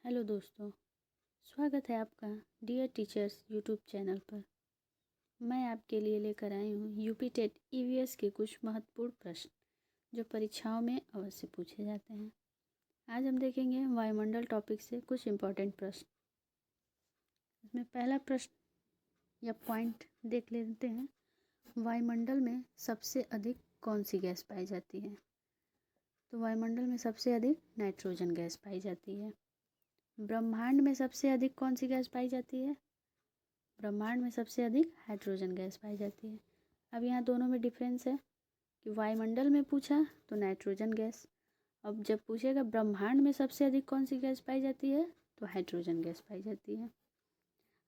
Hello दोस्तों, स्वागत है आपका डियर टीचर्स यूट्यूब चैनल पर। मैं आपके लिए लेकर आई हूँ यूपी टेट ईवीएस के कुछ महत्वपूर्ण प्रश्न जो परीक्षाओं में अवश्य पूछे जाते हैं। आज हम देखेंगे वायुमंडल टॉपिक से कुछ इम्पोर्टेंट प्रश्न। इसमें पहला प्रश्न या पॉइंट देख लेते हैं। वायुमंडल में सबसे अधिक कौन सी गैस पाई जाती है? तो वायुमंडल में सबसे अधिक नाइट्रोजन गैस पाई जाती है। ब्रह्मांड में सबसे अधिक कौन सी गैस पाई जाती है? ब्रह्मांड में सबसे अधिक हाइड्रोजन गैस पाई जाती है। अब यहाँ दोनों में डिफरेंस है कि वायुमंडल में पूछा तो नाइट्रोजन गैस, अब जब पूछेगा ब्रह्मांड में सबसे अधिक कौन सी गैस पाई जाती है तो हाइड्रोजन गैस पाई जाती है।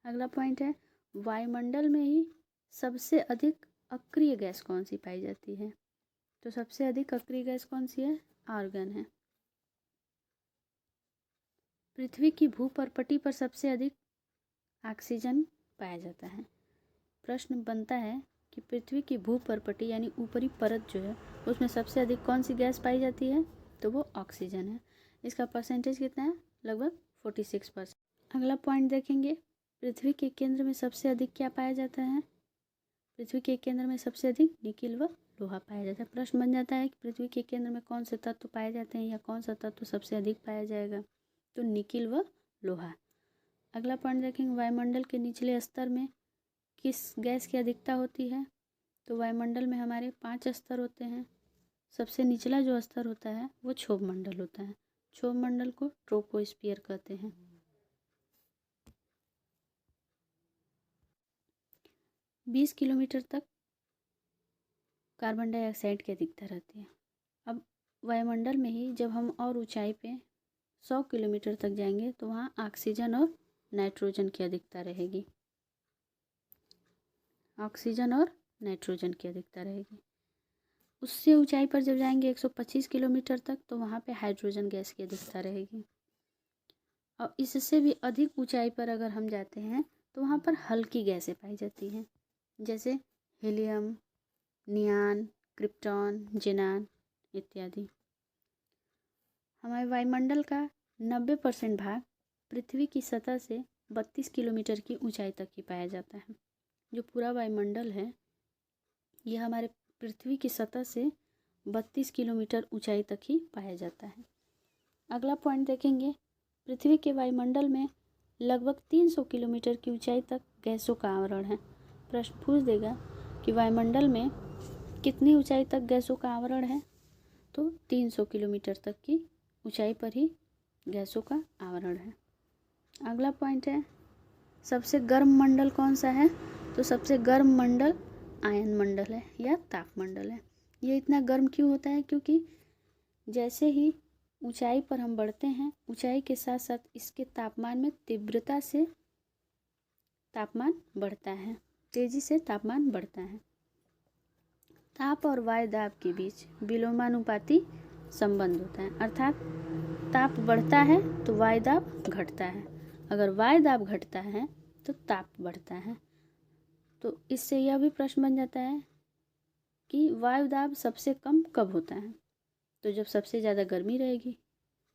अगला पॉइंट है, वायुमंडल में ही सबसे अधिक अक्रिय गैस कौन सी पाई जाती है? तो सबसे अधिक अक्रिय गैस कौन सी है? आर्गन है। पृथ्वी की भूपर्पटी पर सबसे अधिक ऑक्सीजन पाया जाता है। प्रश्न बनता है कि पृथ्वी की भूपर्पटी यानी ऊपरी परत जो है उसमें सबसे अधिक कौन सी गैस पाई जाती है? तो वो ऑक्सीजन है। इसका परसेंटेज कितना है? लगभग 46%। अगला पॉइंट देखेंगे, पृथ्वी के केंद्र में सबसे अधिक क्या पाया जाता है? पृथ्वी के केंद्र में सबसे अधिक निकिल व लोहा पाया जाता है। प्रश्न बन जाता है कि पृथ्वी के केंद्र में कौन से तत्व पाए जाते हैं या कौन सा तत्व सबसे अधिक पाया जाएगा? तो निकिल व लोहा। अगला पॉइंट देखेंगे, वायुमंडल के निचले स्तर में किस गैस की अधिकता होती है? तो वायुमंडल में हमारे 5 स्तर होते हैं। सबसे निचला जो स्तर होता है वो क्षोभ मंडल होता है। क्षोभ मंडल को ट्रोपोस्फियर कहते हैं। बीस किलोमीटर तक कार्बन डाइऑक्साइड की अधिकता रहती है। अब वायुमंडल में ही जब हम और ऊंचाई पे 100 किलोमीटर तक जाएंगे तो वहाँ ऑक्सीजन और नाइट्रोजन की अधिकता रहेगी। ऑक्सीजन और नाइट्रोजन की अधिकता रहेगी। उससे ऊंचाई पर जब जाएंगे 125 किलोमीटर तक तो वहाँ पे हाइड्रोजन गैस की अधिकता रहेगी। और इससे भी अधिक ऊंचाई पर अगर हम जाते हैं तो वहाँ पर हल्की गैसें पाई जाती हैं, जैसे हीलियम, नियान, क्रिप्टॉन, जेनान इत्यादि। हमारे वायुमंडल का 90% भाग पृथ्वी की सतह से 32 किलोमीटर की ऊंचाई तक ही पाया जाता है। जो पूरा वायुमंडल है यह हमारे पृथ्वी की सतह से 32 किलोमीटर ऊंचाई तक ही पाया जाता है। अगला पॉइंट देखेंगे, पृथ्वी के वायुमंडल में लगभग 300 किलोमीटर की ऊंचाई तक गैसों का आवरण है। प्रश्न पूछ देगा कि वायुमंडल में कितनी ऊंचाई तक गैसों का आवरण है? तो 300 किलोमीटर तक की ऊंचाई पर ही गैसों का आवरण है। अगला पॉइंट है, सबसे गर्म मंडल कौन सा है? तो सबसे गर्म मंडल आयन मंडल है या तापमंडल है। ये इतना गर्म क्यों होता है? क्योंकि जैसे ही ऊंचाई पर हम बढ़ते हैं ऊंचाई के साथ साथ इसके तापमान में तीव्रता से तापमान बढ़ता है, तेजी से तापमान बढ़ता है। ताप और वायु दाब के बीच विलोमानुपाती संबंध होता है, अर्थात ताप बढ़ता है तो वायु दाब घटता है, अगर वायु दाब घटता है तो ताप बढ़ता है। तो इससे यह भी प्रश्न बन जाता है कि वायु दाब सबसे कम कब होता है? तो जब सबसे ज़्यादा गर्मी रहेगी।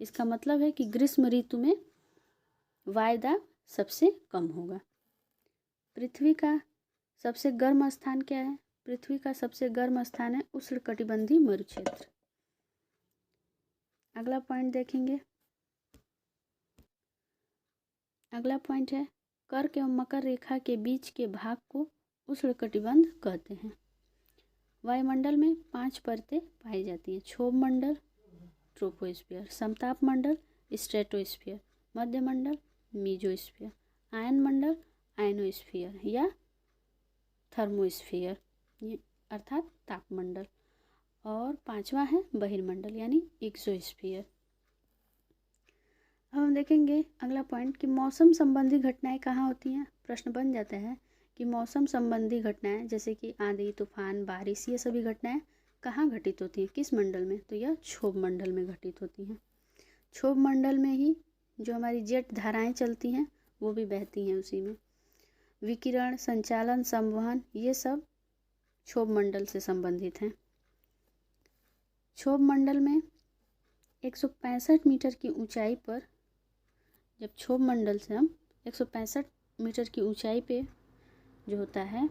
इसका मतलब है कि ग्रीष्म ऋतु में वायु दाब सबसे कम होगा। पृथ्वी का सबसे गर्म स्थान क्या है? पृथ्वी का सबसे गर्म स्थान है उष्णकटिबंधीय मरुक्षेत्र। अगला पॉइंट देखेंगे, अगला पॉइंट है, कर्क एवं मकर रेखा के बीच के भाग को उष्णकटिबंध कहते हैं। वायुमंडल में 5 परतें पाई जाती हैं। क्षोभ मंडल ट्रोपोस्फियर, समताप मंडल स्ट्रेटोस्फियर, मध्य मंडल मीजोस्फियर, आयन मंडल आयनोस्फियर या थर्मोस्फियर अर्थात तापमंडल, और 5वां है बहिर्मंडल यानी एक्सोस्फियर। अब हम देखेंगे अगला पॉइंट कि मौसम संबंधी घटनाएं कहाँ होती हैं। प्रश्न बन जाता है कि मौसम संबंधी घटनाएं जैसे कि आंधी, तूफान, बारिश, ये सभी घटनाएं कहाँ घटित होती हैं, किस मंडल में? तो यह क्षोभ मंडल में घटित होती हैं। क्षोभ मंडल में ही जो हमारी जेट धाराएं चलती हैं वो भी बहती हैं उसी में। विकिरण, संचालन, संवहन, ये सब क्षोभ मंडल से संबंधित हैं। क्षोभ मंडल में 165 मीटर की ऊंचाई पर जब क्षोभ मंडल से हम 165 मीटर की ऊंचाई पे जो होता है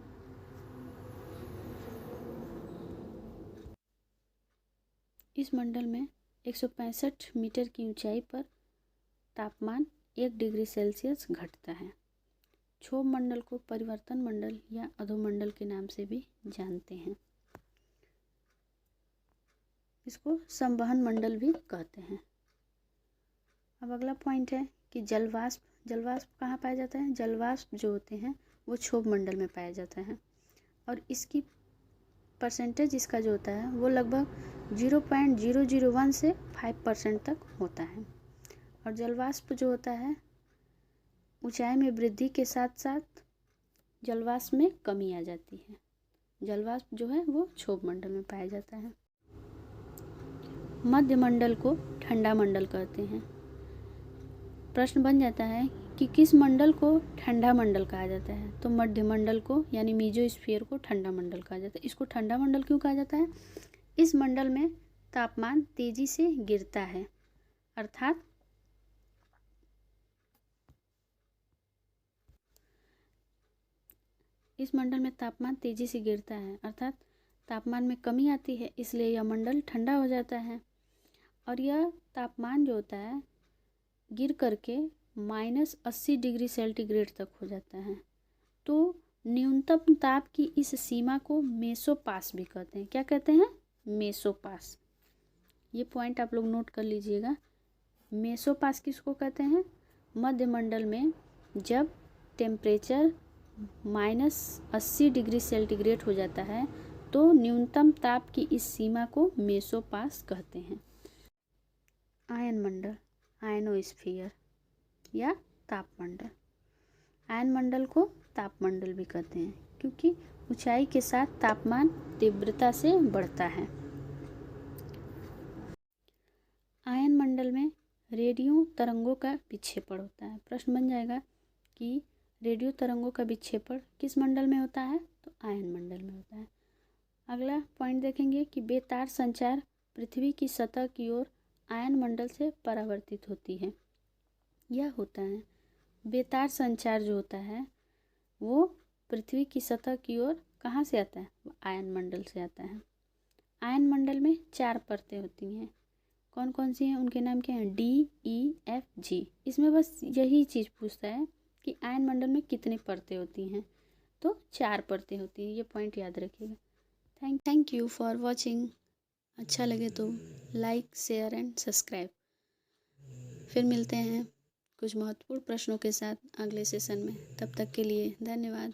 इस मंडल में 165 मीटर की ऊंचाई पर तापमान 1 डिग्री सेल्सियस घटता है। क्षोभ मंडल को परिवर्तन मंडल या अधोमंडल के नाम से भी जानते हैं। इसको संवहन मंडल भी कहते हैं। अब अगला पॉइंट है कि जलवाष्प। जलवाष्प कहाँ पाया जाता है? जलवाष्प जो होते हैं वो क्षोभ मंडल में पाया जाता है और इसकी परसेंटेज इसका जो होता है वो लगभग 0.001 से 5% तक होता है। और जलवाष्प जो होता है ऊंचाई में वृद्धि के साथ साथ जलवाष्प में कमी आ जाती है। जलवाष्प जो है वो क्षोभ मंडल में पाया जाता है। मध्य मंडल को ठंडा मंडल कहते हैं। प्रश्न बन जाता है कि किस मंडल को ठंडा मंडल कहा जाता है? तो मध्य मंडल को यानी मीजोस्फीयर को ठंडा मंडल कहा जाता है। इसको ठंडा मंडल क्यों कहा जाता है? इस मंडल में तापमान तेजी से गिरता है, अर्थात इस मंडल में तापमान तेजी से गिरता है अर्थात तापमान में कमी आती है, इसलिए यह मंडल ठंडा हो जाता है। और यह तापमान जो होता है गिर करके -80 डिग्री सेंटीग्रेड तक हो जाता है। तो न्यूनतम ताप की इस सीमा को मेसोपास भी कहते हैं। क्या कहते हैं? मेसोपास। ये पॉइंट आप लोग नोट कर लीजिएगा। मेसोपास किसको कहते हैं? मध्य मंडल में जब टेम्परेचर -80 डिग्री सेंटीग्रेड हो जाता है तो न्यूनतम ताप की इस सीमा को मेसोपास कहते हैं। आयन मंडल, आयनोस्फीयर या तापमंडल। आयन मंडल को तापमंडल भी कहते हैं क्योंकि ऊंचाई के साथ तापमान तीव्रता से बढ़ता है। आयन मंडल में रेडियो तरंगों का विक्षेपण होता है। प्रश्न बन जाएगा कि रेडियो तरंगों का विक्षेपण किस मंडल में होता है? तो आयन मंडल में होता है। अगला पॉइंट देखेंगे कि बेतार संचार पृथ्वी की सतह की ओर आयन मंडल से परावर्तित होती है। यह होता है बेतार संचार जो होता है वो पृथ्वी की सतह की ओर कहाँ से आता है? वो आयन मंडल से आता है। आयन मंडल में 4 परतें होती हैं। कौन कौन सी हैं? उनके नाम क्या हैं? D, E, F, G। इसमें बस यही चीज़ पूछता है कि आयन मंडल में कितनी परतें होती हैं, तो 4 परतें होती हैं। ये पॉइंट याद रखिएगा। Thank you for watching. अच्छा लगे तो लाइक, शेयर एंड सब्सक्राइब। फिर मिलते हैं कुछ महत्वपूर्ण प्रश्नों के साथ अगले सेशन में। तब तक के लिए धन्यवाद।